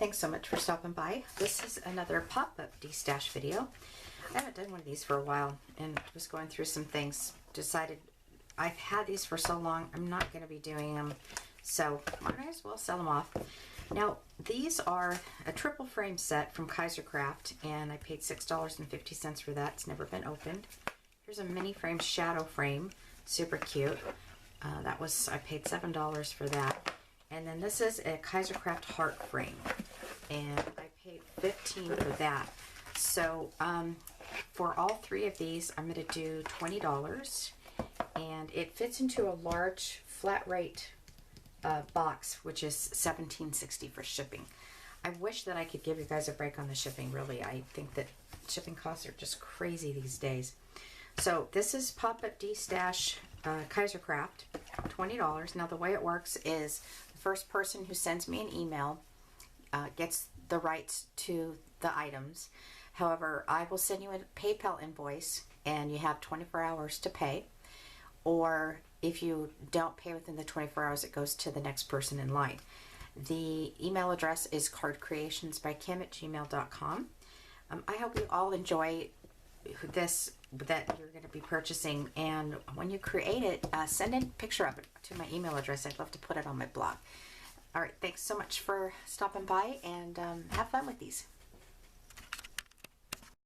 thanks so much for stopping by. This is another pop-up Destash video. I haven't done one of these for a while and was going through some things. Decided I've had these for so long, I'm not going to be doing them, so might as well sell them off. Now, these are a triple frame set from Kaiser and I paid $6.50 for that. It's never been opened. Here's a mini frame shadow frame, super cute. I paid $7 for that. And then this is a Kaiser heart frame, and I paid $15 for that. So for all three of these, I'm going to do $20, and it fits into a large flat rate box, which is $17.60 for shipping. I wish that I could give you guys a break on the shipping, really. I think that shipping costs are just crazy these days. So this is Pop-Up Destash Kaiser $20. Now the way it works is the first person who sends me an email gets the rights to the items. However, I will send you a PayPal invoice and you have 24 hours to pay. Or if you don't pay within the 24 hours, it goes to the next person in line. The email address is cardcreationsbykim@gmail.com. I hope you all enjoy this that you're going to be purchasing, and when you create it, send a picture of it to my email address. I'd love to put it on my blog. All right, thanks so much for stopping by, and have fun with these.